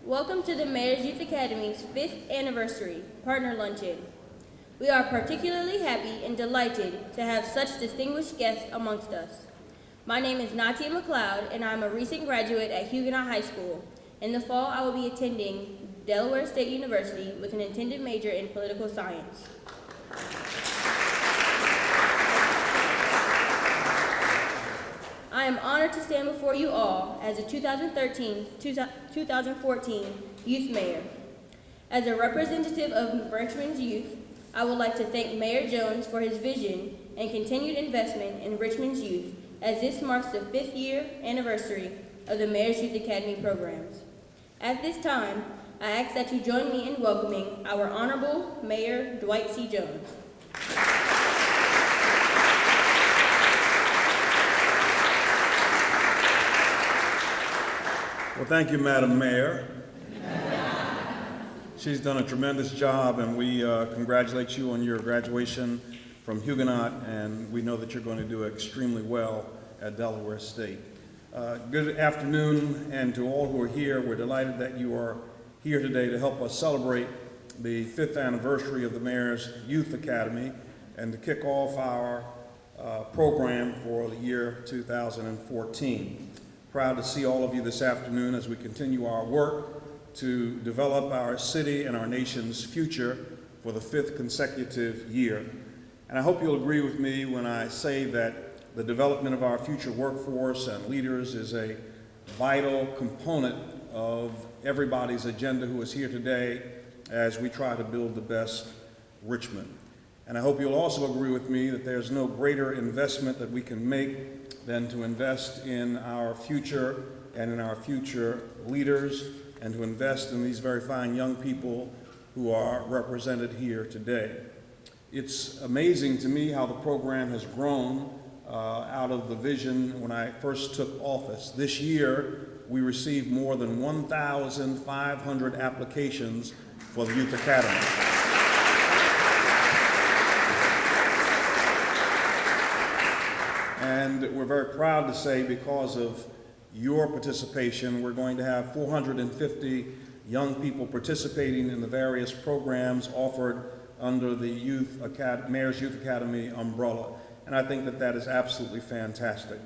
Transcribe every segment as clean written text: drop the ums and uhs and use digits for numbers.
Welcome to the Mayor's Youth Academy's 5th Anniversary Partner Luncheon. We are particularly happy and delighted to have such distinguished guests amongst us. My name is Natia McLeod, and I'm a recent graduate at Huguenot High School. In the fall, I will be attending Delaware State University with an intended major in political science. I am honored to stand before you all as a 2013-2014 Youth Mayor. As a representative of Richmond's youth, I would like to thank Mayor Jones for his vision and continued investment in Richmond's youth, as this marks the 5th year anniversary of the Mayor's Youth Academy programs. At this time, I ask that you join me in welcoming our Honorable Mayor Dwight C. Jones. Well, thank you, Madam Mayor. She's done a tremendous job, and we congratulate you on your graduation from Huguenot, and we know that you're going to do extremely well at Delaware State. Good afternoon, and to all who are here, we're delighted that you are here today to help us celebrate the 5th anniversary of the Mayor's Youth Academy and to kick off our program for the year 2014. Proud to see all of you this afternoon as we continue our work to develop our city and our nation's future for the 5th consecutive year. And I hope you'll agree with me when I say that the development of our future workforce and leaders is a vital component of everybody's agenda who is here today as we try to build the best Richmond. And I hope you'll also agree with me that there's no greater investment that we can make than to invest in our future and in our future leaders, and to invest in these very fine young people who are represented here today. It's amazing to me how the program has grown out of the vision when I first took office. This year, we received more than 1,500 applications for the Youth Academy. And we're very proud to say, because of your participation, we're going to have 450 young people participating in the various programs offered under the Mayor's Youth Academy umbrella. And I think that that is absolutely fantastic.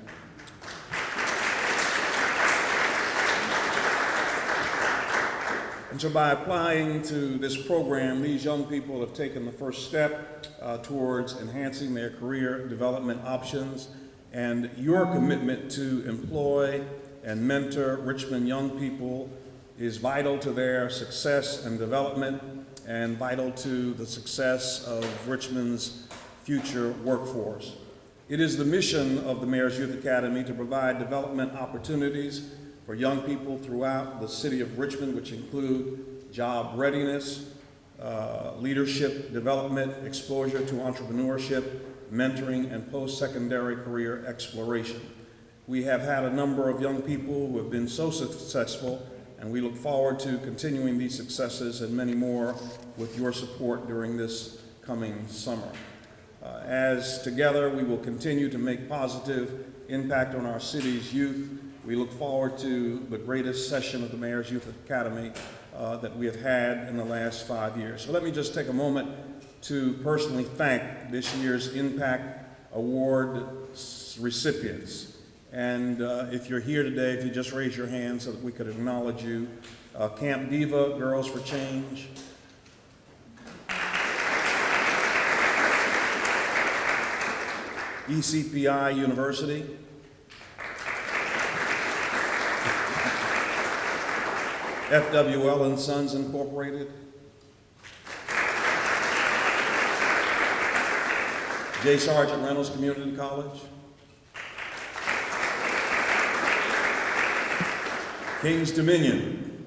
And so by applying to this program, these young people have taken the first step towards enhancing their career development options. And your commitment to employ and mentor Richmond young people is vital to their success and development, and vital to the success of Richmond's future workforce. It is the mission of the Mayor's Youth Academy to provide development opportunities for young people throughout the city of Richmond, which include job readiness, leadership development, exposure to entrepreneurship, mentoring, and post-secondary career exploration. We have had a number of young people who have been so successful, and we look forward to continuing these successes and many more with your support during this coming summer. As together we will continue to make positive impact on our city's youth, we look forward to the greatest session of the Mayor's Youth Academy that we have had in the last 5 years. So let me just take a moment to personally thank this year's Impact Award recipients. And if you're here today, if you just raise your hand so that we could acknowledge you. Camp Diva, Girls for Change. ECPI University. FWL and Sons Incorporated. J. Sargent Reynolds Community College. King's Dominion.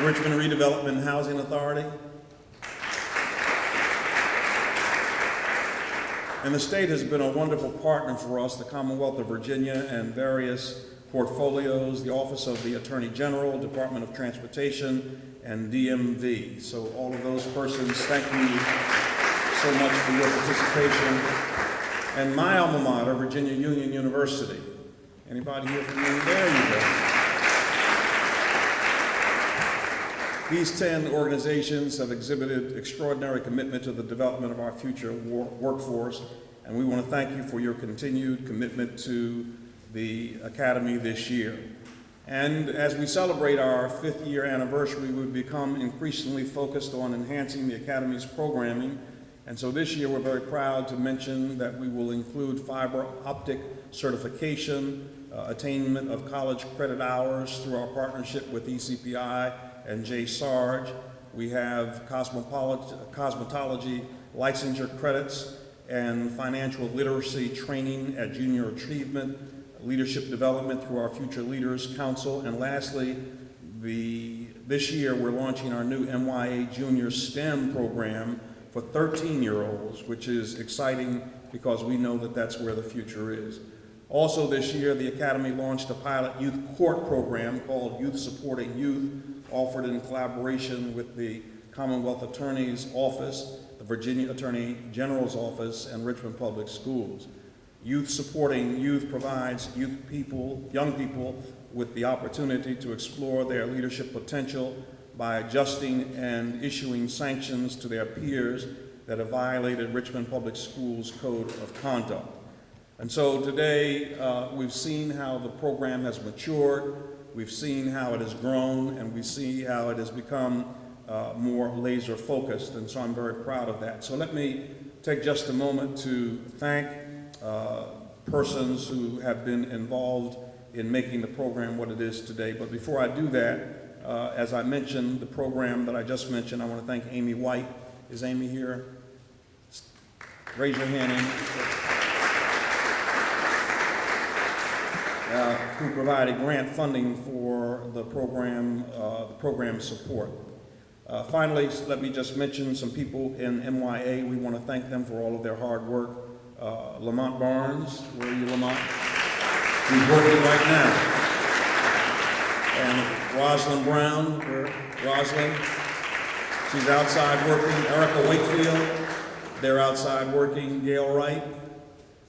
Richmond Redevelopment and Housing Authority. And the state has been a wonderful partner for us, the Commonwealth of Virginia and various portfolios, the Office of the Attorney General, Department of Transportation, and DMV. So all of those persons, thank you so much for your participation. And my alma mater, Virginia Union University. Anybody here from Union? There you go. These 10 organizations have exhibited extraordinary commitment to the development of our future workforce, and we want to thank you for your continued commitment to the Academy this year. And as we celebrate our 5th year anniversary, we've become increasingly focused on enhancing the Academy's programming. And so this year we're very proud to mention that we will include fiber optic certification, attainment of college credit hours through our partnership with ECPI and J-Sarge. We have cosmetology licensure credits and financial literacy training at junior achievement, leadership development through our Future Leaders Council, and lastly, this year we're launching our new MYA Junior STEM program for 13-year-olds, which is exciting because we know that that's where the future is. Also this year, the Academy launched a pilot youth court program called Youth Supporting Youth, offered in collaboration with the Commonwealth Attorney's Office, the Virginia Attorney General's Office, and Richmond Public Schools. Youth Supporting Youth provides young people with the opportunity to explore their leadership potential by adjusting and issuing sanctions to their peers that have violated Richmond Public Schools' Code of Conduct. And so today, we've seen how the program has matured, we've seen how it has grown, and we see how it has become more laser focused, and so I'm very proud of that. So let me take just a moment to thank persons who have been involved in making the program what it is today. But before I do that, as I mentioned, the program that I just mentioned, I want to thank Amy White. Is Amy here? Raise your hand, Amy. Who provided grant funding for the program support. Finally, let me just mention some people in MYA. We want to thank them for all of their hard work. Lamont Barnes, where are you, Lamont? He's working right now. And Rosalind Brown, where, Rosalind? She's outside working. Erica Wakefield, they're outside working. Gail Wright,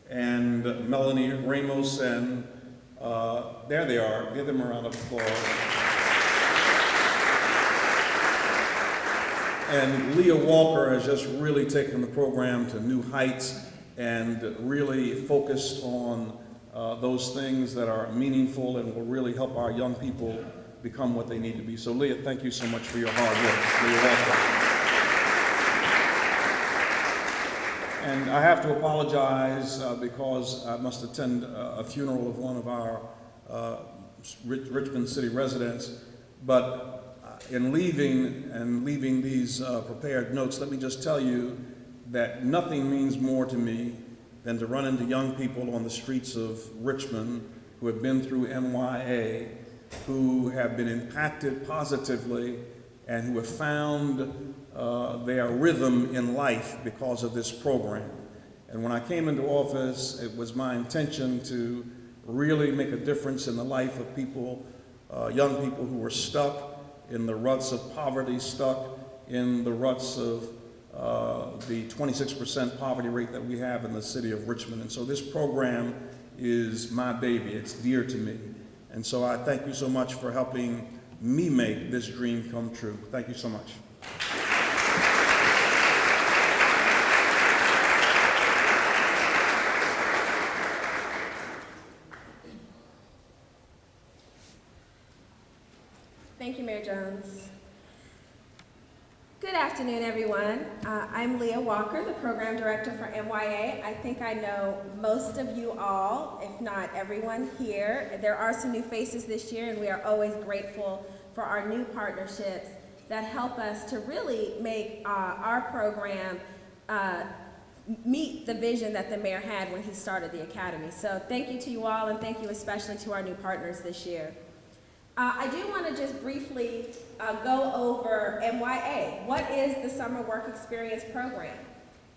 and Melanie Ramos, and there they are. Give them a round of applause. And Leah Walker has just really taken the program to new heights and really focused on those things that are meaningful and will really help our young people become what they need to be. So Leah, thank you so much for your hard work. Leah Walker. And I have to apologize because I must attend a funeral of one of our Richmond City residents, but in leaving these prepared notes, let me just tell you that nothing means more to me than to run into young people on the streets of Richmond who have been through MYA, who have been impacted positively, and who have found their rhythm in life because of this program. And when I came into office, it was my intention to really make a difference in the life of people, young people who were stuck in the ruts of poverty, stuck in the ruts of the 26% poverty rate that we have in the city of Richmond. And so this program is my baby. It's dear to me. And so I thank you so much for helping me make this dream come true. Thank you so much. Thank you, Mayor Jones. Good afternoon, everyone. I'm Leah Walker, the Program Director for MYA. I think I know most of you all, if not everyone here. There are some new faces this year, and we are always grateful for our new partnerships that help us to really make our program meet the vision that the mayor had when he started the Academy. So thank you to you all, and thank you especially to our new partners this year. I do want to just briefly go over MYA. What is the Summer Work Experience Program?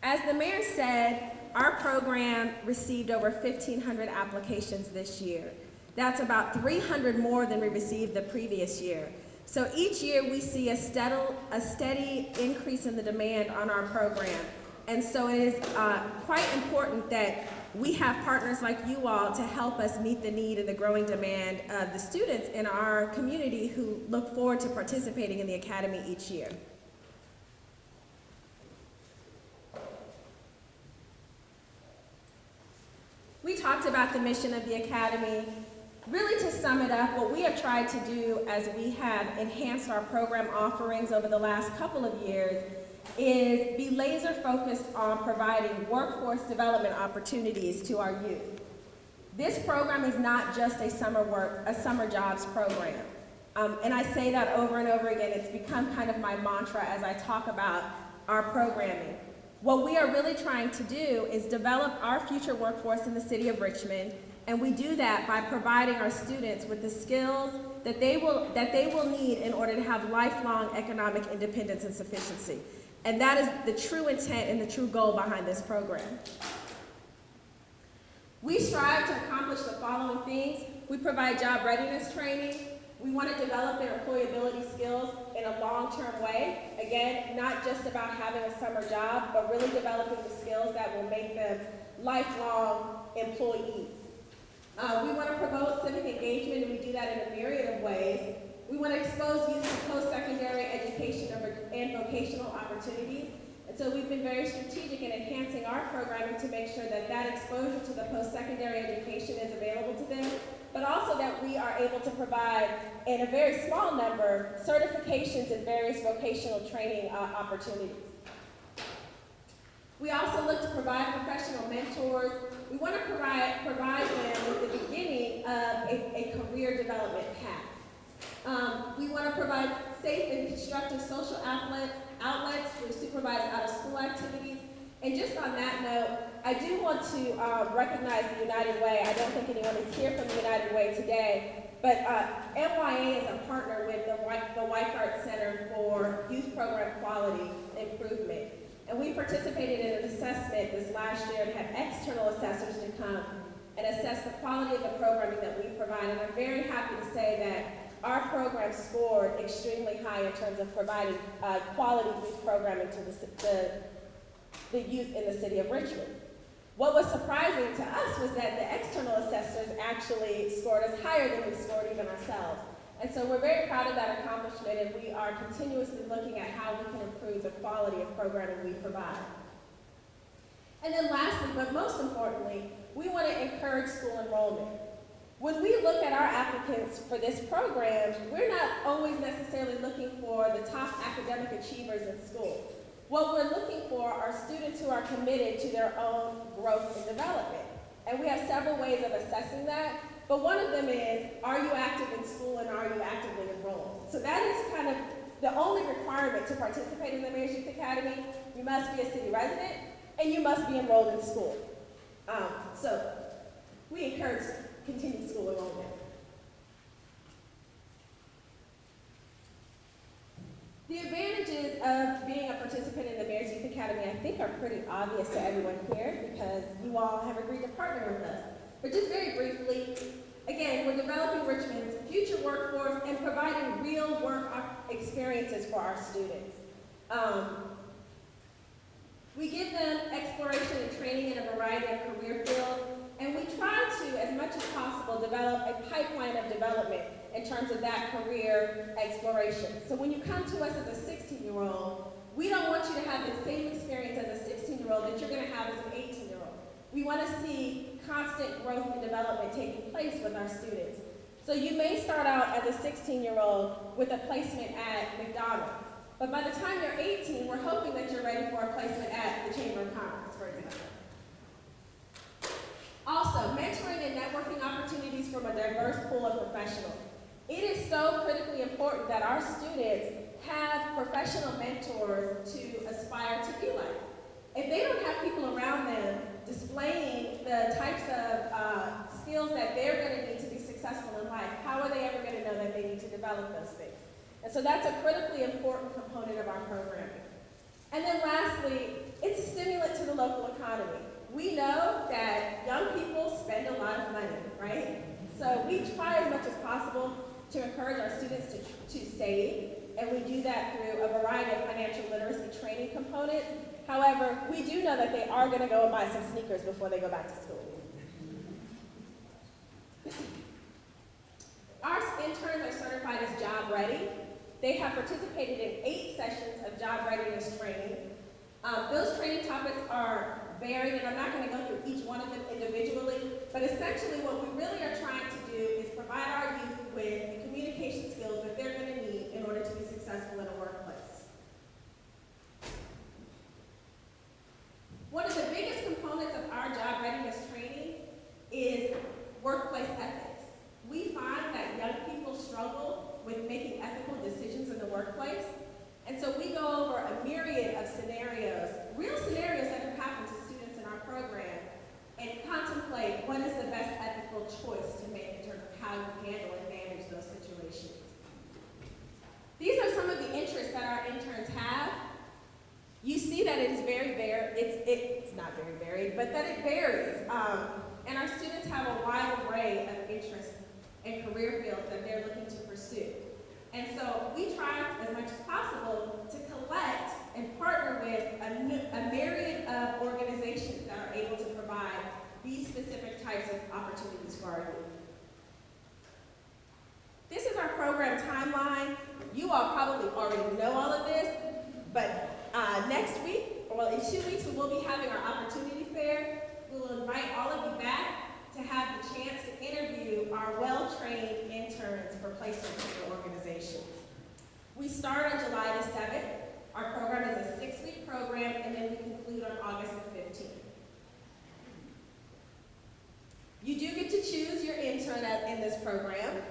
As the mayor said, our program received over 1,500 applications this year. That's about 300 more than we received the previous year. So each year we see a steady increase in the demand on our program. And so it is quite important that we have partners like you all to help us meet the need and the growing demand of the students in our community who look forward to participating in the Academy each year. We talked about the mission of the Academy. Really, to sum it up, what we have tried to do as we have enhanced our program offerings over the last couple of years is be laser focused on providing workforce development opportunities to our youth. This program is not just a summer jobs program. And I say that over and over again. It's become kind of my mantra as I talk about our programming. What we are really trying to do is develop our future workforce in the city of Richmond, and we do that by providing our students with the skills that they will need in order to have lifelong economic independence and sufficiency. And that is the true intent and the true goal behind this program. We strive to accomplish the following things. We provide job readiness training. We want to develop their employability skills in a long-term way. Again, not just about having a summer job, but really developing the skills that will make them lifelong employees. We want to promote civic engagement, and we do that in a myriad of ways. We want to expose youth to post-secondary education and vocational opportunities. And so we've been very strategic in enhancing our programming to make sure that that exposure to the post-secondary education is available to them, but also that we are able to provide, in a very small number, certifications in various vocational training opportunities. We also look to provide professional mentors. We want to provide them with the beginning of a career development path. We want to provide safe and constructive social outlets for supervised out-of-school activities. And just on that note, I do want to recognize the United Way. I don't think anyone is here from the United Way today, but MYA is a partner with the Weikart Center for Youth Program Quality Improvement. And we participated in an assessment this last year and had external assessors to come and assess the quality of the programming that we provide. And I'm very happy to say that our program scored extremely high in terms of providing quality youth programming to the youth in the city of Richmond. What was surprising to us was that the external assessors actually scored us higher than we scored even ourselves. And so we're very proud of that accomplishment, and we are continuously looking at how we can improve the quality of programming we provide. And then lastly, but most importantly, we want to encourage school enrollment. When we look at our applicants for this program, we're not always necessarily looking for the top academic achievers in school. What we're looking for are students who are committed to their own growth and development. And we have several ways of assessing that, but one of them is, are you active in school and are you actively enrolled? So that is kind of the only requirement to participate in the Mayor's Youth Academy. You must be a city resident and you must be enrolled in school. So we encourage continued school enrollment. The advantages of being a participant in the Mayor's Youth Academy, I think, are pretty obvious to everyone here because you all have agreed to partner with us. But just very briefly, again, we're developing Richmond's future workforce and providing real work experiences for our students. We give them exploration and training in a variety of career fields, and we try to, as much as possible, develop a pipeline of development in terms of that career exploration. So when you come to us as a 16-year-old, we don't want you to have the same experience as a 16-year-old that you're going to have as an 18-year-old. We want to see constant growth and development taking place with our students. So you may start out as a 16-year-old with a placement at McDonald's, but by the time you're 18, we're hoping that you're ready for a placement at the Chamber of Commerce, for example. Also, mentoring and networking opportunities from a diverse pool of professionals. It is so critically important that our students have professional mentors to aspire to be like. If they don't have people around them displaying the types of skills that they're going to need to be successful in life, how are they ever going to know that they need to develop those things? And so that's a critically important component of our programming. And then lastly, it's a stimulant to the local economy. We know that young people spend a lot of money, right? So we try as much as possible to encourage our students to save. and we do that through a variety of financial literacy training components. However, we do know that they are going to go and buy some sneakers before they go back to school. Our interns are certified as job ready. They have participated in 8 sessions of job readiness training. Those training topics are varied, and I'm not going to go through each one of them individually, but essentially what we really are trying to do is provide our youth with the communication skills that they're going to need in order to be successful in a workplace. One of the biggest components of our job readiness training is workplace ethics. We find that young people struggle with making ethical decisions in the workplace, and so we go over a myriad of scenarios, real scenarios that have happened to students in our program, and contemplate what is the best ethical choice to make in terms of how you handle and manage those situations. These are some of the interests that our interns have. You see that it is very varied, it's not very varied, but that it varies. And our students have a wide array of interests and career fields that they're looking to pursue. And so we try as much as possible to collect and partner with a myriad of organizations that are able to provide these specific types of opportunities for our youth. This is our program timeline. You all probably already know all of this, but next week, or in 2 weeks, we will be having our opportunity fair. We will invite all of you back to have the chance to interview our well-trained interns for placement in your organizations. We start on July the 7th. Our program is a 6-week program, and then we conclude on August the 15th. You do get to choose your intern in this program.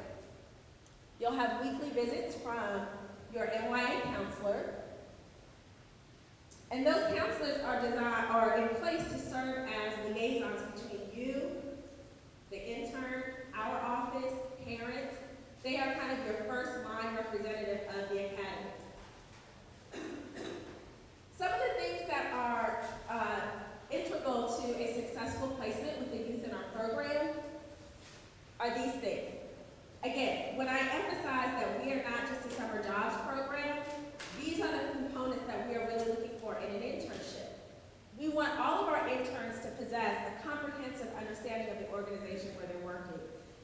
You'll have weekly visits from your MYA counselor. And those counselors are in place to serve as liaisons between you, the intern, our office, parents. They are kind of your first line representative of the academy. Some of the things that are integral to a successful placement with the youth in our program are these things. Again, when I emphasize that we are not just a summer jobs program, these are the components that we are really looking for in an internship. We want all of our interns to possess a comprehensive understanding of the organization where they're working.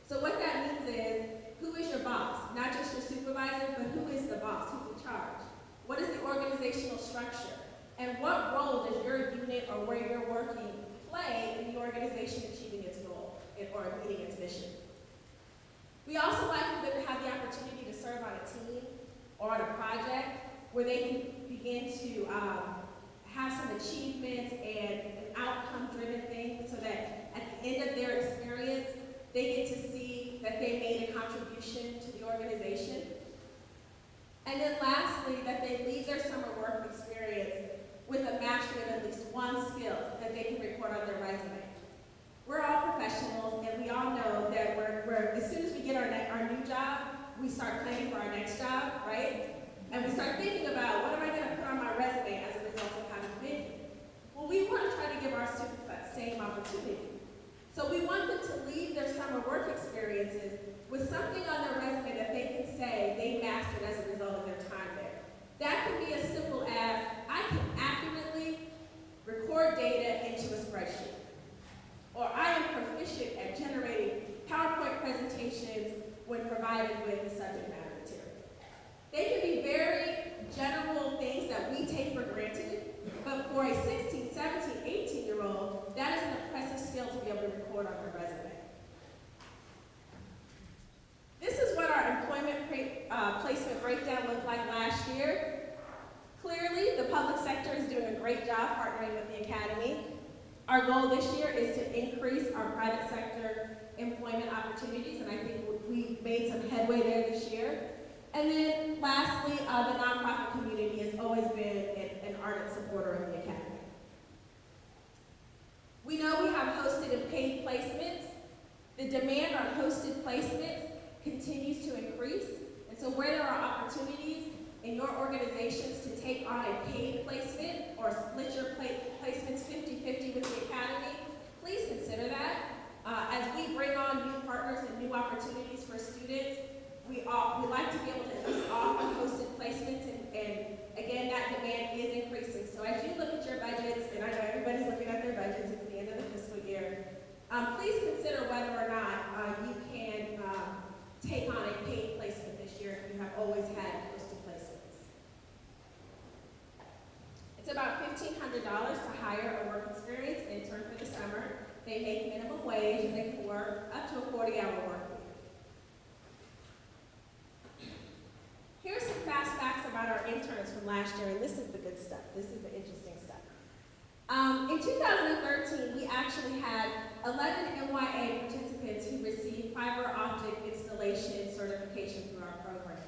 So what that means is, who is your boss? Not just your supervisor, but who is the boss? Who's in charge? What is the organizational structure? And what role does your unit or where you're working play in the organization achieving its goal or meeting its mission? We also like for them to have the opportunity to serve on a team or on a project where they can begin to have some achievements and outcome-driven things so that at the end of their experience, they get to see that they made a contribution to the organization. And then lastly, that they leave their summer work experience with a mastery of at least one skill that they can report on their resume. We're all professionals, and we all know that as soon as we get our new job, we start planning for our next job, right? And we start thinking about, what am I going to put on my resume as a result of having been here? Well, we want to try to give our students that same opportunity. So we want them to leave their summer work experiences with something on their resume that they can say they mastered as a result of their time there. That can be as simple as, I can accurately record data into a spreadsheet. Or I am proficient at generating PowerPoint presentations when provided with the subject matter material. They can be very general things that we take for granted, but for a 16, 17, 18-year-old, that is an impressive skill to be able to record on their resume. This is what our employment placement breakdown looked like last year. Clearly, the public sector is doing a great job partnering with the academy. Our goal this year is to increase our private sector employment opportunities, and I think we've made some headway there this year. And then lastly, the nonprofit community has always been an ardent supporter of the academy. We know we have hosted and paid placements. The demand on hosted placements continues to increase, and so where there are opportunities in your organizations to take on a paid placement or split your placements 50-50 with the academy, please consider that. As we bring on new partners and new opportunities for students, we like to be able to at least offer hosted placements placements, and again, that demand is increasing. So as you look at your budgets, and I know everybody's looking at their budgets, it's the end of the fiscal year, please consider whether or not you can take on a paid placement this year if you have always had posted placements. It's about $1,500 to hire a work experienced intern for the summer. They make minimum wage and they can work up to a 40-hour work week. Here's some fast facts about our interns from last year, and this is the good stuff. This is the interesting stuff. In 2013, we actually had 11 MYA participants who received fiber optic installation certification through our program.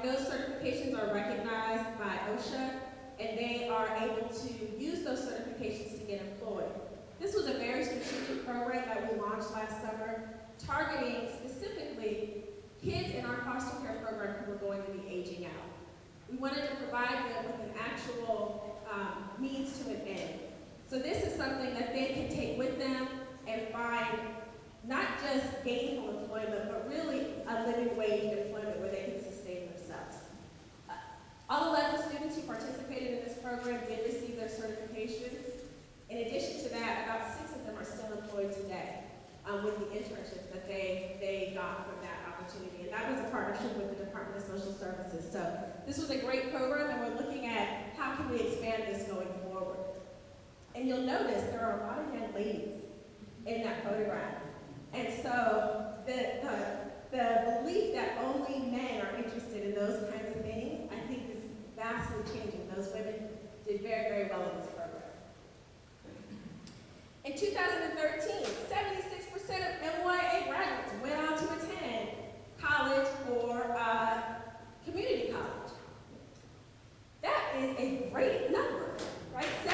Those certifications are recognized by OSHA, and they are able to use those certifications to get employed. This was a very strategic program that we launched last summer, targeting specifically kids in our foster care program who were going to be aging out. We wanted to provide them with an actual means to an end. So this is something that they can take with them and find not just gainful employment, but really a living wage employment where they can sustain themselves. All 11 students who participated in this program did receive their certifications. In addition to that, about 6 of them are still employed today with the internships that they got from that opportunity. And that was a partnership with the Department of Social Services. So this was a great program, and we're looking at how can we expand this going forward. And you'll notice there are a lot of young ladies in that photograph. And so the belief that only men are interested in those kinds of things, I think is vastly changing. Those women did very, very well in this program. In 2013, 76% of MYA graduates went on to attend college or community college. That is a great number, right? 76%.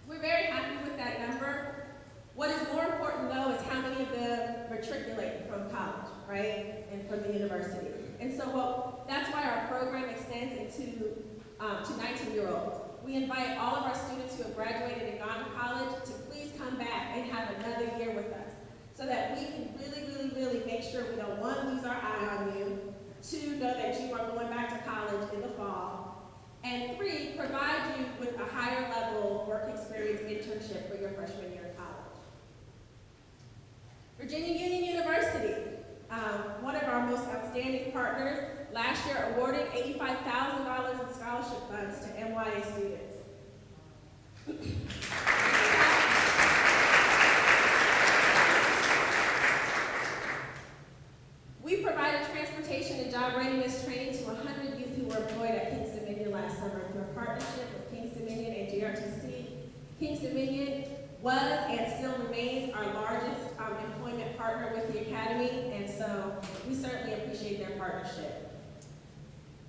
We're very happy with that number. What is more important, though, is how many of them matriculate from college, right, and from the university. And so that's why our program extends into to 19-year-olds. We invite all of our students who have graduated and gone to college to please come back and have another year with us so that we can really, really, really make sure we don't, 1, lose our eye on you, 2, know that you are going back to college in the fall, and 3, provide you with a higher level work experience internship for your freshman year of college. Virginia Union University, one of our most outstanding partners, last year awarded $85,000 in scholarship funds to MYA students. We provided transportation and job readiness training to 100 youth who were employed at Kings Dominion last summer through a partnership with Kings Dominion and GRTC. Kings Dominion was and still remains our largest employment partner with the Academy, and so we certainly appreciate their partnership.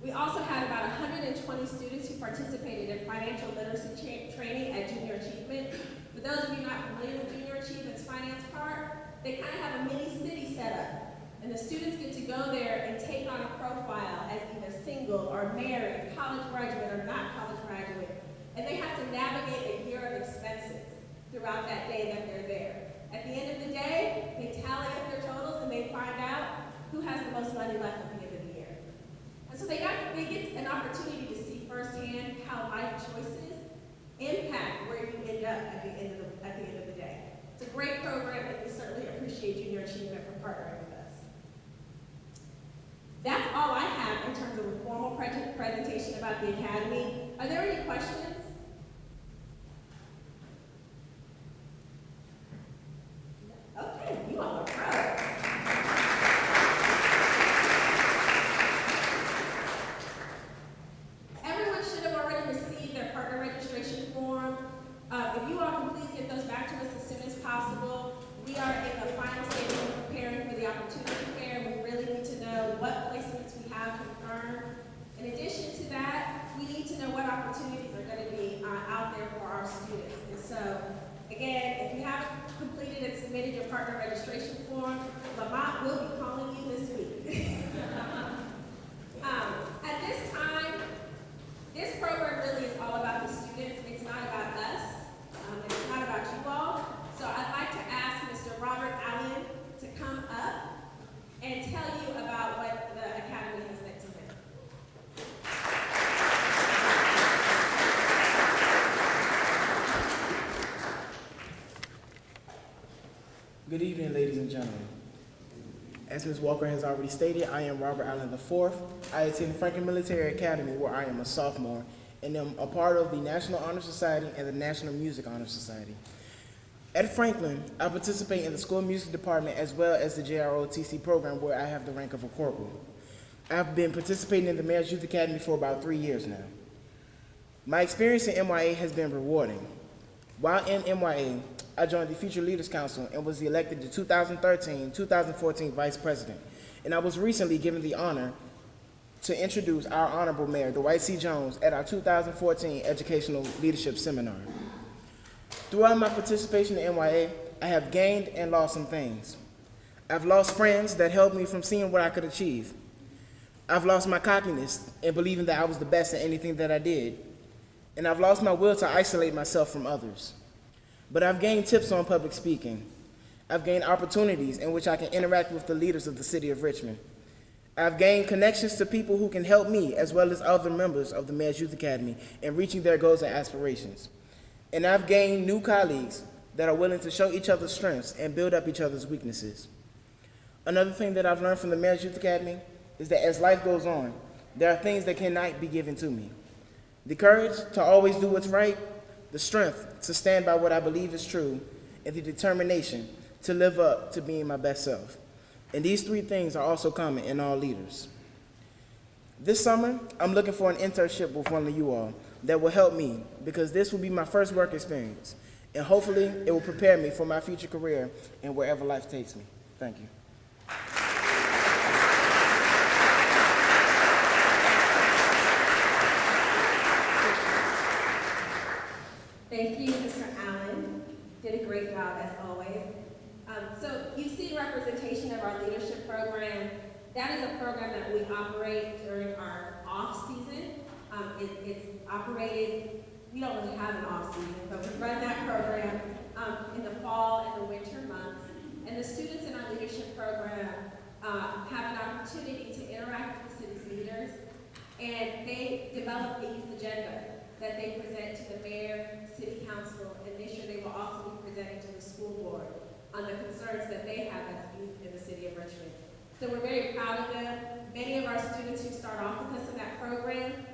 We also had about 120 students who participated in financial literacy training at Junior Achievement. For those of you not familiar with Junior Achievement's finance part, they kind of have a mini city set up, and the students get to go there and take on a profile as either single or married, college graduate or not college graduate, and they have to navigate a year of expenses throughout that day that they're there. At the end of the day, they tally up their totals and they find out who has the most money left at the end of the year. And so they get an opportunity to see firsthand how life choices impact where you end up at the end of the day. It's a great program, and we certainly appreciate Junior Achievement for partnering with us. That's all I have in terms of a formal presentation about the Academy. Are there any questions? Okay, you all are pros. Everyone should have already received their partner registration form. If you all can please get those back to us as soon as possible. We are in the final stages of preparing for the opportunity fair. We really need to know what placements we have confirmed. In addition to that, we need to know what opportunities are going to be out there for our students. And so, again, if you haven't completed and submitted your partner registration form, Lamont will be calling you this week. At this time, this program really is all about the students. It's not about us. It's not about you all. So I'd like to ask Mr. Robert Allen As Ms. Walker has already stated, I am Robert Allen IV. I attend Franklin Military Academy, where I am a sophomore, and am a part of the National Honor Society and the National Music Honor Society. At Franklin, I participate in the school music department as well as the JROTC program, where I have the rank of a corporal. I've been participating in the Mayor's Youth Academy for about 3 years now. My experience in MYA has been rewarding. While in MYA, I joined the Future Leaders Council and was elected the 2013-2014 Vice President. And I was recently given the honor to introduce our Honorable Mayor, Dwight C. Jones, at our 2014 Educational Leadership Seminar. Throughout my participation in MYA, I have gained and lost some things. I've lost friends that helped me from seeing what I could achieve. I've lost my cockiness and believing that I was the best at anything that I did. And I've lost my will to isolate myself from others. But I've gained tips on public speaking. I've gained opportunities in which I can interact with the leaders of the city of Richmond. I've gained connections to people who can help me, as well as other members of the Mayor's Youth Academy, in reaching their goals and aspirations. And I've gained new colleagues that are willing to show each other's strengths and build up each other's weaknesses. Another thing that I've learned from the Mayor's Youth Academy is that as life goes on, there are things that cannot be given to me. The courage to always do what's right, the strength to stand by what I believe is true, and the determination to live up to being my best self. And these 3 things are also common in all leaders. This summer, I'm looking for an internship with one of you all that will help me, because this will be my first work experience, and hopefully it will prepare me for my future career and wherever life takes me. Thank you. Thank you, Mr. Allen. Did a great job as always. So you see representation of our leadership program. That is a program that we operate during our off season. It's operated, we don't really have an off season, but we run that program in the fall and the winter months. And the students in our leadership program have an opportunity to interact with the city's leaders, and they develop a youth agenda that they present to the mayor, city council, and this year they will also be presenting to the school board on the concerns that they have as youth in the city of Richmond. So we're very proud of them. Many of our students who start off with us in that program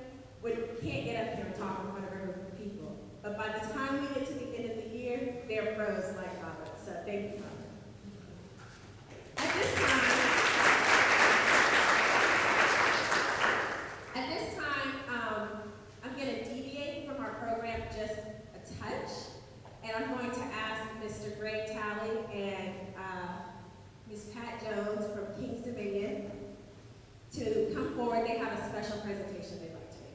can't get up here and talk in front of a group of people. But by the time we get to the end of the year, they're pros like Robert. So thank you, Robert. At this time, I'm going to deviate from our program just a touch, and I'm going to ask Mr. Greg Talley and Ms. Pat Jones from Kings Dominion to come forward. They have a special presentation they'd like to make.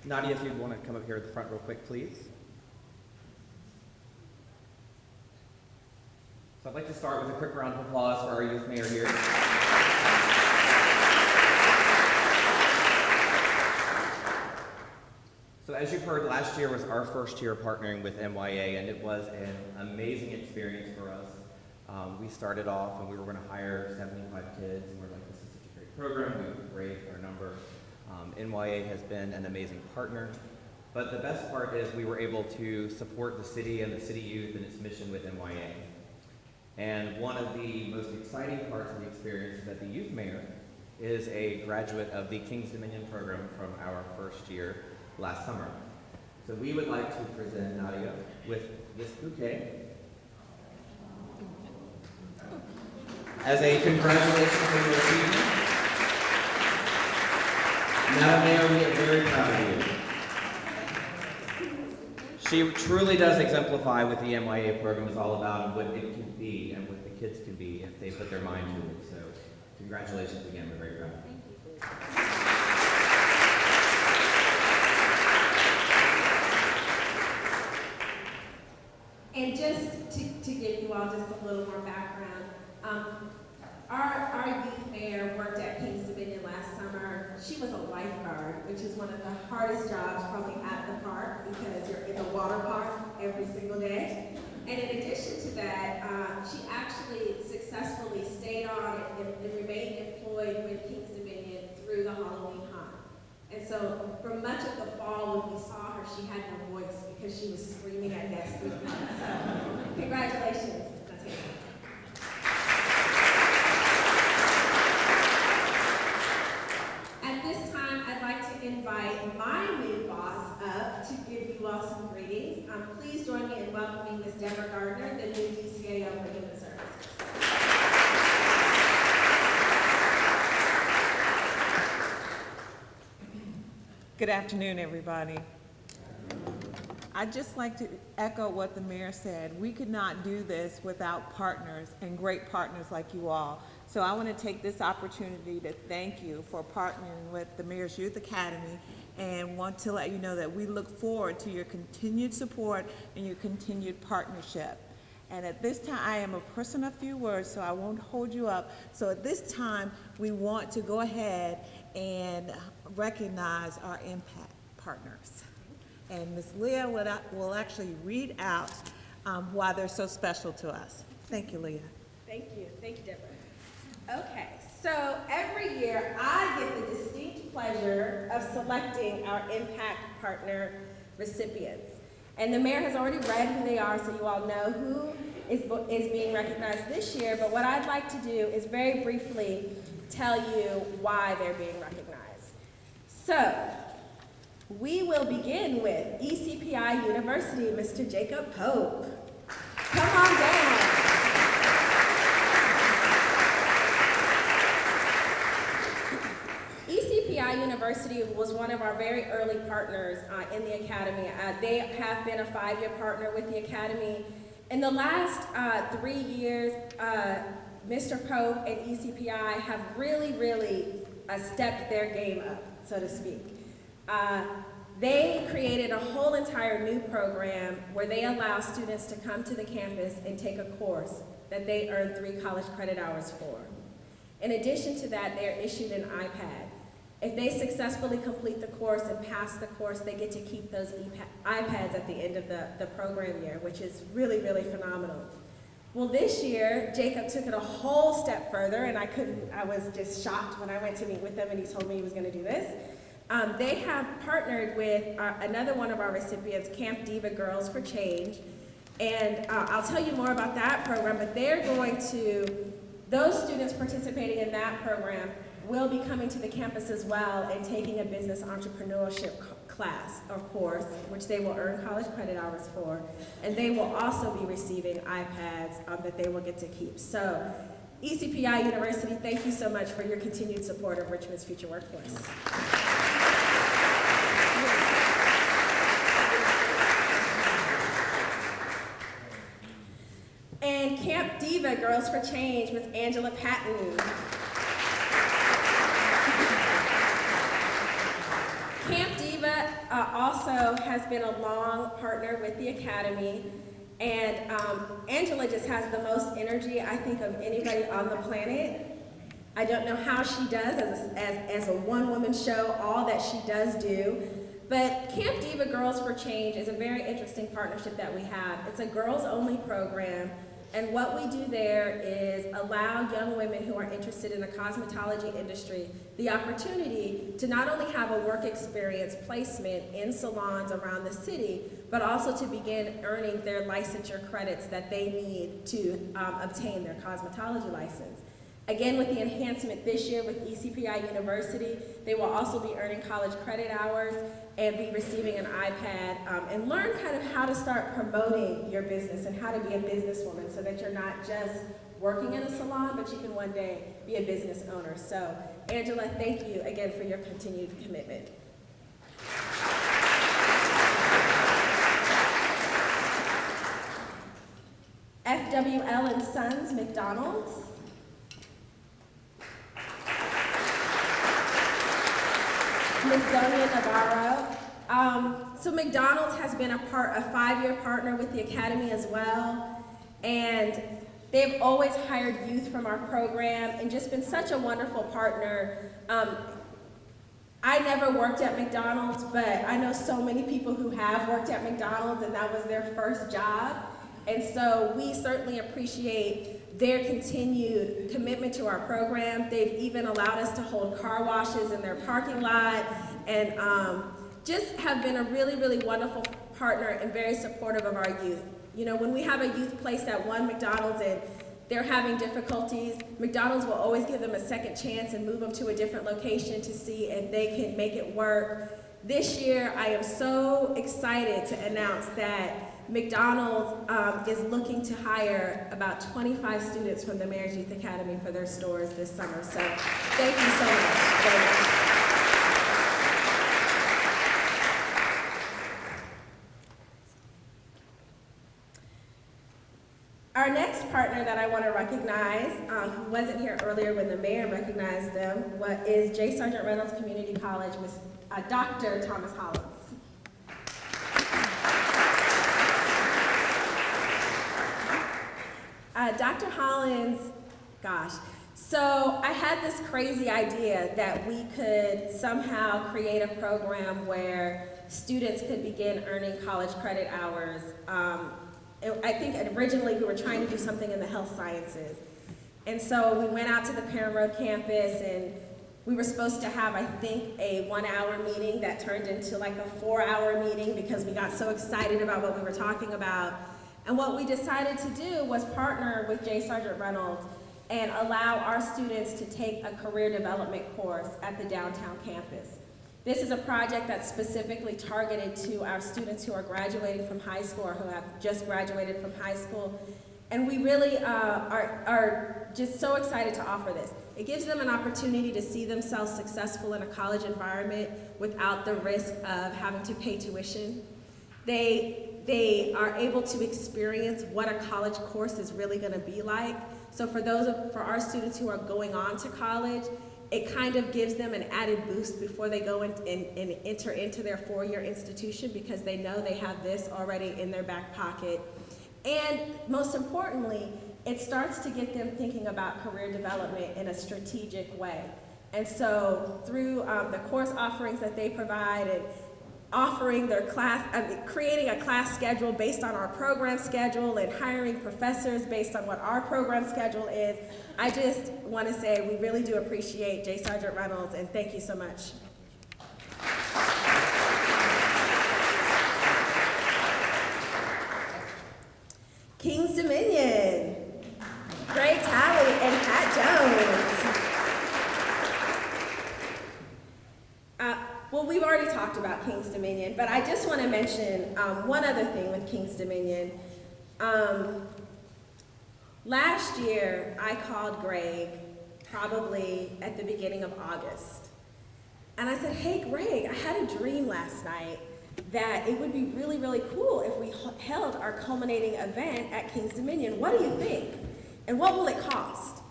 Nadia, if you'd want to come up here at the front real quick, please. So I'd like to start with a quick round of applause for our youth mayor here. So as you've heard, last year was our first year partnering with MYA, and it was an amazing experience for us. We started off and we were going to hire 75 kids, and we're like, this is such a great program. We raised our number. MYA has been an amazing partner, but the best part is we were able to support the city and the city youth in its mission with MYA. And one of the most exciting parts of the experience is that the youth mayor is a graduate of the Kings Dominion program from our first year last summer. So we would like to present Nadia with this bouquet as a congratulations for your achievement. Madam Mayor, we are very proud of you. She truly does exemplify what the MYA program is all about and what it can be and what the kids can be if they put their mind to it. So congratulations again, we're very proud. And just to give you all just a little more background, our youth mayor worked at Kings Dominion last summer. She was a lifeguard, which is one of the hardest jobs probably at the park because you're in the water park every single day. And in addition to that, she actually successfully stayed on and remained employed with Kings Dominion through the Halloween hunt. And so for much of the fall when we saw her, she had no voice because she was screaming at guests through the phone. So, congratulations, Latina. At this time, I'd like to invite my new boss up to give you all some greetings. Please join me in welcoming Ms. Deborah Gardner, the new DCAO for Human Services. Good afternoon, everybody. I'd just like to echo what the mayor said. We could not do this without partners and great partners like you all. So I want to take this opportunity to thank you for partnering with the Mayor's Youth Academy and want to let you know that we look forward to your continued support and your continued partnership. And at this time, I am a person of few words, so I won't hold you up. So at this time, we want to go ahead and recognize our impact partners. And Ms. Leah will actually read out why they're so special to us. Thank you, Leah. Thank you, Deborah. Okay, so every year I get the distinct pleasure of selecting our impact partner recipients. And the mayor has already read who they are, so you all know who is being recognized this year. But what I'd like to do is very briefly tell you why they're being recognized. So, we will begin with ECPI University, Mr. Jacob Pope. Come on down. ECPI University was one of our very early partners in the Academy. They have been a 5-year partner with the Academy. In the last 3 years, Mr. Pope and ECPI have really stepped their game up, so to speak. They created a whole entire new program where they allow students to come to the campus and take a course that they earn 3 college credit hours for. In addition to that, they are issued an iPad. If they successfully complete the course and pass the course, they get to keep those iPads at the end of the program year, which is really phenomenal. Well, this year, Jacob took it a whole step further, and I was just shocked when I went to meet with him and he told me he was going to do this. They have partnered with another one of our recipients, Camp Diva Girls for Change, and I'll tell you more about that program, but those students participating in that program will be coming to the campus as well and taking a business entrepreneurship class, of course, which they will earn college credit hours for, and they will also be receiving iPads that they will get to keep. So, ECPI University, thank you so much for your continued support of Richmond's future workforce. And Camp Diva Girls for Change, Ms. Angela Patton. Camp Diva also has been a long partner with the Academy, and Angela just has the most energy, I think, of anybody on the planet. I don't know how she does as a one-woman show, all that she does do. But Camp Diva Girls for Change is a very interesting partnership that we have. It's a girls-only program, and what we do there is allow young women who are interested in the cosmetology industry the opportunity to not only have a work experience placement in salons around the city, but also to begin earning their licensure credits that they need to obtain their cosmetology license. Again, with the enhancement this year with ECPI University, they will also be earning college credit hours and be receiving an iPad and learn kind of how to start promoting your business and how to be a businesswoman so that you're not just working in a salon, but you can one day be a business owner. So, Angela, thank you again for your continued commitment. FWL and Sons McDonald's. Ms. Zonia Navarro. So McDonald's has been a 5-year partner with the Academy as well, and they've always hired youth from our program and just been such a wonderful partner. I never worked at McDonald's, but I know so many people who have worked at McDonald's and that was their first job, and so we certainly appreciate their continued commitment to our program. They've even allowed us to hold car washes in their parking lot and just have been a really wonderful partner and very supportive of our youth. You know, when we have a youth placed at one McDonald's and they're having difficulties, McDonald's will always give them a second chance and move them to a different location to see if they can make it work. This year, I am so excited to announce that McDonald's is looking to hire about 25 students from the Mayor's Youth Academy for their stores this summer. So thank you so much. Our next partner that I want to recognize, who wasn't here earlier when the mayor recognized them, is J. Sargent Reynolds Community College, Dr. Thomas Hollins. Dr. Hollins, gosh, so I had this crazy idea that we could somehow create a program where students could begin earning college credit hours. I think originally we were trying to do something in the health sciences. And so we went out to the Perrin Road campus and we were supposed to have, I think, a 1-hour meeting that turned into like a 4-hour meeting because we got so excited about what we were talking about. And what we decided to do was partner with J. Sargent Reynolds and allow our students to take a career development course at the downtown campus. This is a project that's specifically targeted to our students who are graduating from high school or who have just graduated from high school. And we really are just so excited to offer this. It gives them an opportunity to see themselves successful in a college environment without the risk of having to pay tuition. They are able to experience what a college course is really going to be like. So for our students who are going on to college, it kind of gives them an added boost before they go and enter into their 4-year institution because they know they have this already in their back pocket. And most importantly, it starts to get them thinking about career development in a strategic way. And so through the course offerings that they provide and offering their class, creating a class schedule based on our program schedule and hiring professors based on what our program schedule is, I just want to say we really do appreciate J. Sargent Reynolds and thank you so much. King's Dominion, Greg Talley and Pat Jones. Well, we've already talked about King's Dominion, but I just want to mention one other thing with King's Dominion. Last year, I called Greg probably at the beginning of August. And I said, hey, Greg, I had a dream last night that it would be really, really cool if we held our culminating event at King's Dominion. What do you think? And what will it cost?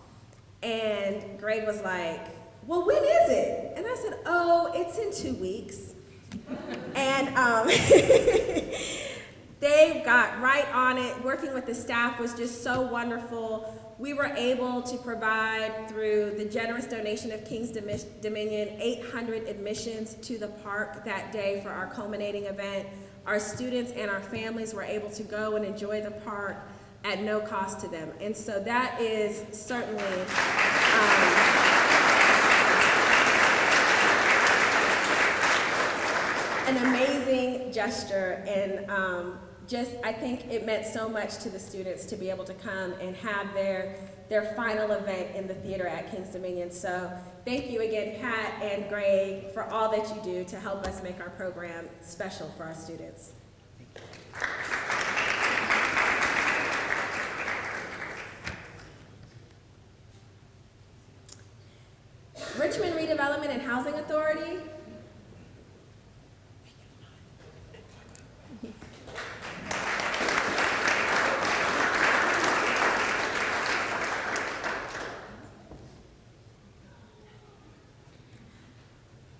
And Greg was like, well, when is it? And I said, oh, it's in 2 weeks. And they got right on it. Working with the staff was just so wonderful. We were able to provide, through the generous donation of King's Dominion, 800 admissions to the park that day for our culminating event. Our students and our families were able to go and enjoy the park at no cost to them. And so that is certainly an amazing gesture, and I think it meant so much to the students to be able to come and have their final event in the theater at King's Dominion. So thank you again, Pat and Greg, for all that you do to help us make our program special for our students. Richmond Redevelopment and Housing Authority.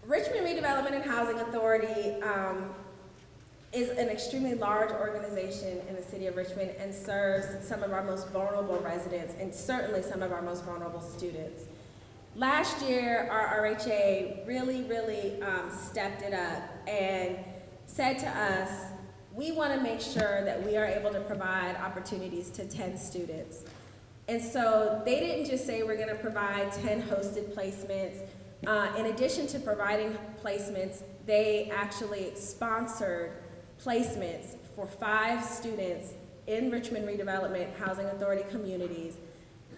Richmond Redevelopment and Housing Authority is an extremely large organization in the city of Richmond and serves some of our most vulnerable residents and certainly some of our most vulnerable students. Last year, our RHA really stepped it up and said to us, we want to make sure that we are able to provide opportunities to 10 students. And so they didn't just say we're going to provide 10 hosted placements. In addition to providing placements, they actually sponsored placements for 5 students in Richmond Redevelopment Housing Authority communities,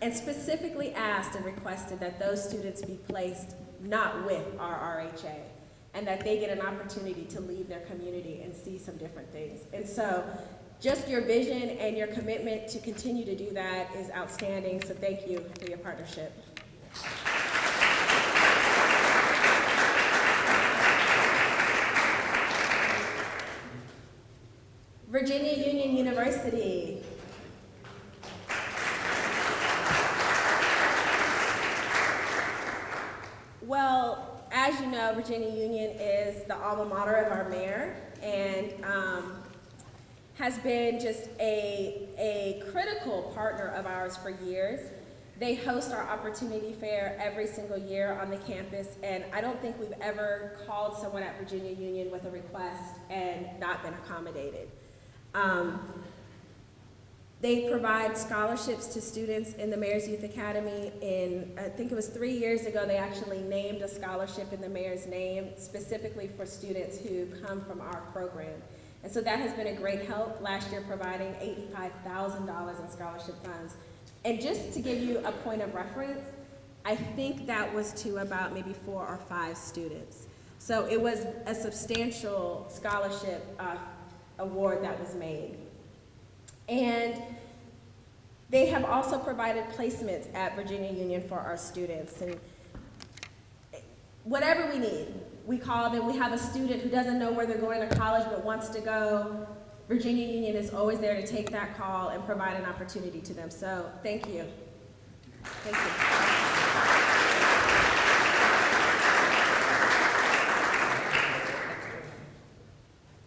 and specifically asked and requested that those students be placed not with our RHA, and that they get an opportunity to leave their community and see some different things. And so just your vision and your commitment to continue to do that is outstanding, so thank you for your partnership. Virginia Union University. Well, as you know, Virginia Union is the alma mater of our mayor, and has been just a critical partner of ours for years. They host our opportunity fair every single year on the campus, and I don't think we've ever called someone at Virginia Union with a request and not been accommodated. They provide scholarships to students in the Mayor's Youth Academy. I think it was 3 years ago, they actually named a scholarship in the mayor's name specifically for students who come from our program. And so that has been a great help, last year providing $85,000 in scholarship funds. And just to give you a point of reference, I think that was to about maybe 4 or 5 students. So it was a substantial scholarship award that was made. And they have also provided placements at Virginia Union for our students. And whatever we need, we call them. We have a student who doesn't know where they're going to college but wants to go. Virginia Union is always there to take that call and provide an opportunity to them. So thank you. Thank you.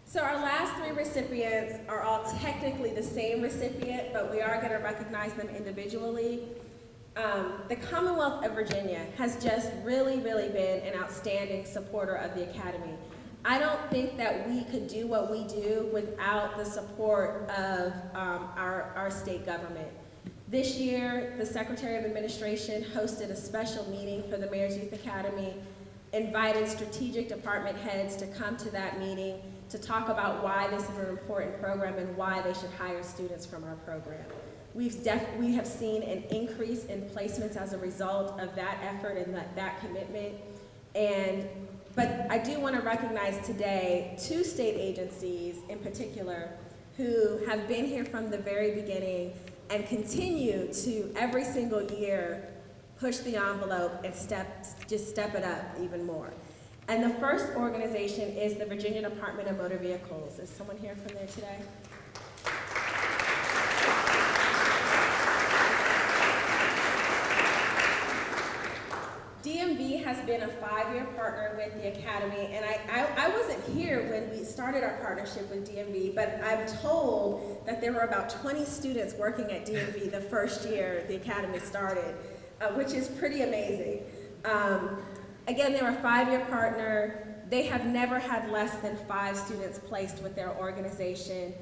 So our last 3 recipients are all technically the same recipient, but we are going to recognize them individually. The Commonwealth of Virginia has just really, really been an outstanding supporter of the Academy. I don't think that we could do what we do without the support of our state government. This year, the Secretary of Administration hosted a special meeting for the Mayor's Youth Academy, invited strategic department heads to come to that meeting to talk about why this is an important program and why they should hire students from our program. We have seen an increase in placements as a result of that effort and that commitment. But I do want to recognize today 2 state agencies in particular who have been here from the very beginning and continue to every single year push the envelope and just step it up even more. And the first organization is the Virginia Department of Motor Vehicles. Is someone here from there today? DMV has been a 5-year partner with the Academy, and I wasn't here when we started our partnership with DMV, but I'm told that there were about 20 students working at DMV the first year the Academy started, which is pretty amazing. Again, they're a 5-year partner. They have never had less than 5 students placed with their organization.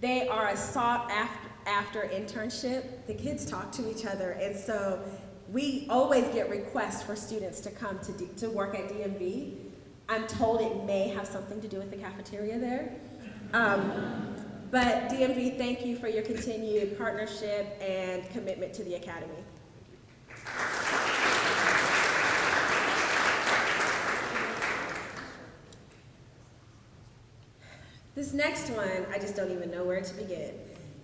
They are a sought-after internship. The kids talk to each other, and so we always get requests for students to come to work at DMV. I'm told it may have something to do with the cafeteria there. But DMV, thank you for your continued partnership and commitment to the Academy. This next one, I just don't even know where to begin,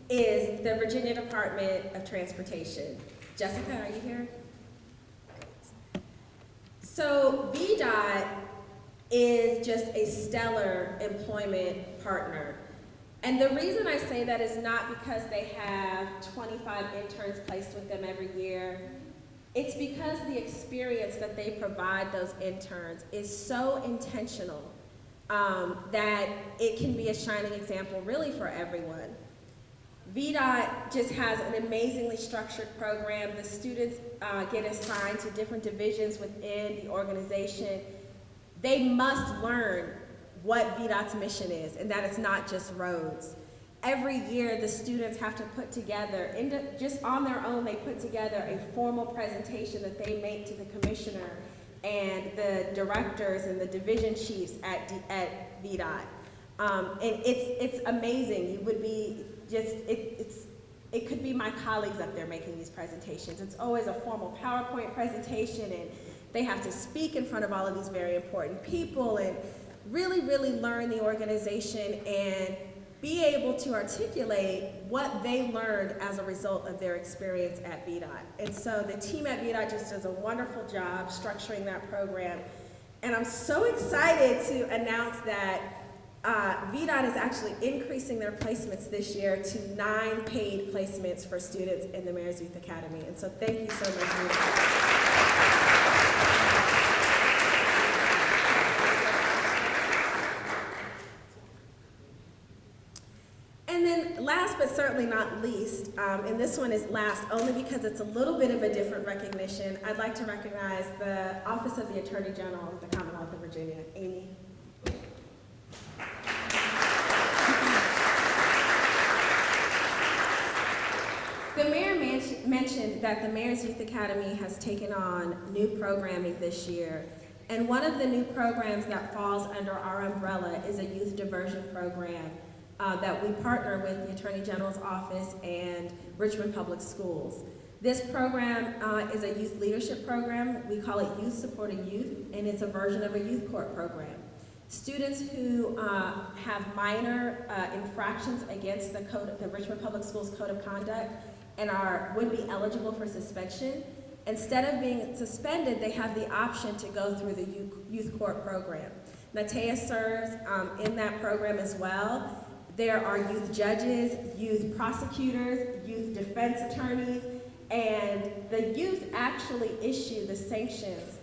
is the Virginia Department of Transportation. Jessica, are you here? So VDOT is just a stellar employment partner. And the reason I say that is not because they have 25 interns placed with them every year. It's because the experience that they provide those interns is so intentional that it can be a shining example really for everyone. VDOT just has an amazingly structured program. The students get assigned to different divisions within the organization. They must learn what VDOT's mission is, and that it's not just roads. Every year, the students have to put together, just on their own, they put together a formal presentation that they make to the commissioner and the directors and the division chiefs at VDOT. And it's amazing. You would be just, it could be my colleagues up there making these presentations. It's always a formal PowerPoint presentation, and they have to speak in front of all of these very important people and really, really learn the organization and be able to articulate what they learned as a result of their experience at VDOT. And so the team at VDOT just does a wonderful job structuring that program. And I'm so excited to announce that VDOT is actually increasing their placements this year to 9 paid placements for students in the Mayor's Youth Academy. And so thank you so much, VDOT. And then last but certainly not least, and this one is last only because it's a little bit of a different recognition, I'd like to recognize the Office of the Attorney General of the Commonwealth of Virginia. Amy. The mayor mentioned that the Mayor's Youth Academy has taken on new programming this year. And one of the new programs that falls under our umbrella is a youth diversion program that we partner with the Attorney General's office and Richmond Public Schools. This program is a youth leadership program. We call it Youth Supporting Youth, and it's a version of a youth court program. Students who have minor infractions against the Richmond Public Schools Code of Conduct and would be eligible for suspension, instead of being suspended, they have the option to go through the youth court program. Natea serves in that program as well. There are youth judges, youth prosecutors, youth defense attorneys, and the youth actually issue the sanctions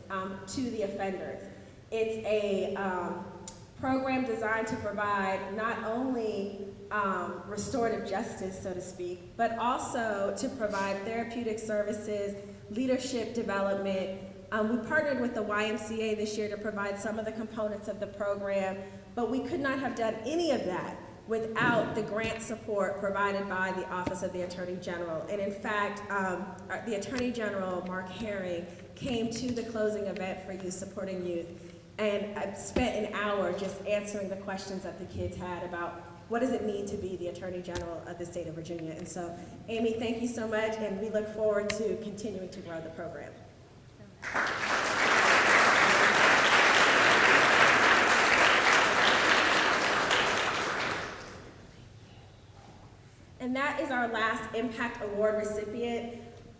to the offenders. It's a program designed to provide not only restorative justice, so to speak, but also to provide therapeutic services, leadership development. We partnered with the YMCA this year to provide some of the components of the program, but we could not have done any of that without the grant support provided by the Office of the Attorney General. And in fact, the Attorney General, Mark Herring, came to the closing event for Youth Supporting Youth, and I spent an hour just answering the questions that the kids had about what does it mean to be the Attorney General of the state of Virginia. And so, Amy, thank you so much, and we look forward to continuing to grow the program. And that is our last Impact Award recipient.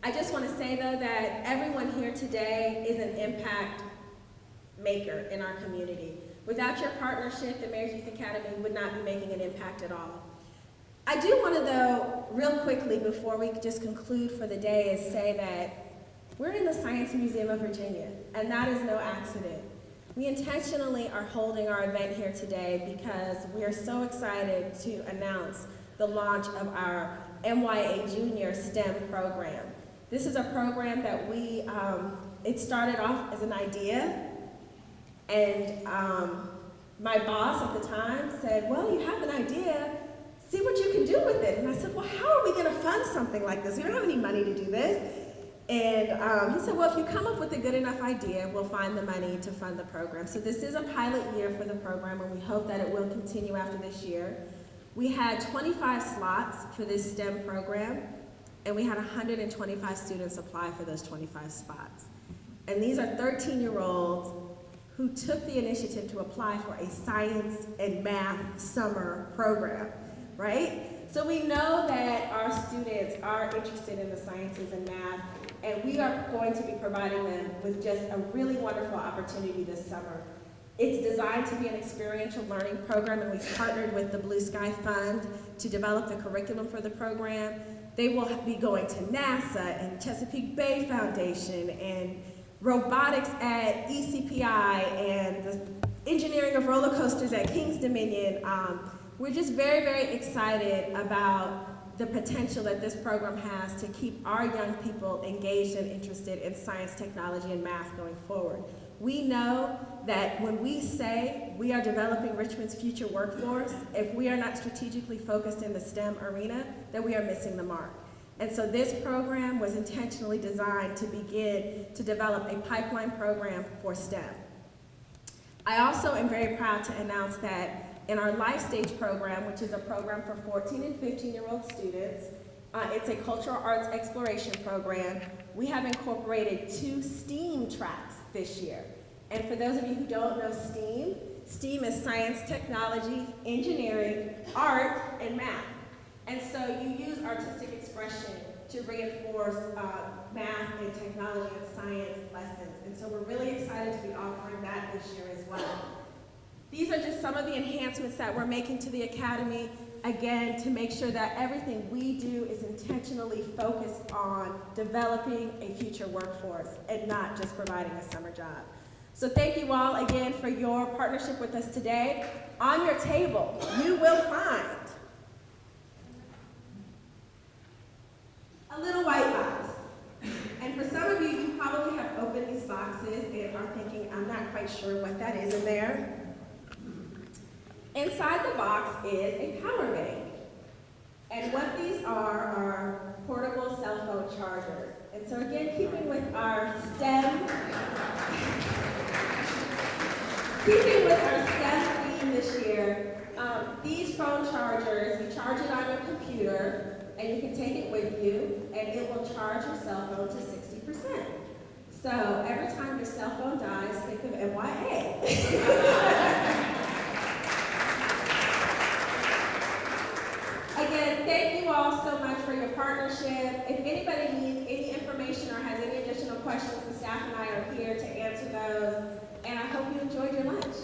I just want to say, though, that everyone here today is an impact maker in our community. Without your partnership, the Mayor's Youth Academy would not be making an impact at all. I do want to, though, real quickly, before we just conclude for the day, is say that we're in the Science Museum of Virginia, and that is no accident. We intentionally are holding our event here today because we are so excited to announce the launch of our MYA Junior STEM program. This is a program that it started off as an idea, and my boss at the time said, well, you have an idea, see what you can do with it. And I said, well, how are we gonna fund something like this? We don't have any money to do this. And he said, well, if you come up with a good enough idea, we'll find the money to fund the program. So this is a pilot year for the program, and we hope that it will continue after this year. We had 25 slots for this STEM program, and we had 125 students apply for those 25 spots. And these are 13-year-olds who took the initiative to apply for a science and math summer program, right? So we know that our students are interested in the sciences and math, and we are going to be providing them with just a really wonderful opportunity this summer. It's designed to be an experiential learning program, and we've partnered with the Blue Sky Fund to develop the curriculum for the program. They will be going to NASA and Chesapeake Bay Foundation and robotics at ECPI and the engineering of roller coasters at King's Dominion. We're just very, very excited about the potential that this program has to keep our young people engaged and interested in science, technology, and math going forward. We know that when we say we are developing Richmond's future workforce, if we are not strategically focused in the STEM arena, then we are missing the mark. And so this program was intentionally designed to begin to develop a pipeline program for STEM. I also am very proud to announce that in our Life Stage program, which is a program for 14 and 15-year-old students. It's a cultural arts exploration program. We have incorporated 2 STEAM tracks this year. And for those of you who don't know STEAM, STEAM is science, technology, engineering, art, and math. And so you use artistic expression to reinforce math and technology and science lessons. And so we're really excited to be offering that this year as well. These are just some of the enhancements that we're making to the Academy, again, to make sure that everything we do is intentionally focused on developing a future workforce and not just providing a summer job. So thank you all again for your partnership with us today. On your table, you will find a little white box. And for some of you, you probably have opened these boxes and are thinking, I'm not quite sure what that is in there. Inside the box is a power bank. And what these are portable cell phone chargers. And so again, keeping with our STEM theme this year, these phone chargers, you charge it on your computer, and you can take it with you, and it will charge your cell phone to 60%. So every time your cell phone dies, think of MYA. Again, thank you all so much for your partnership. If anybody needs any information or has any additional questions, the staff and I are here to answer those. And I hope you enjoyed your lunch.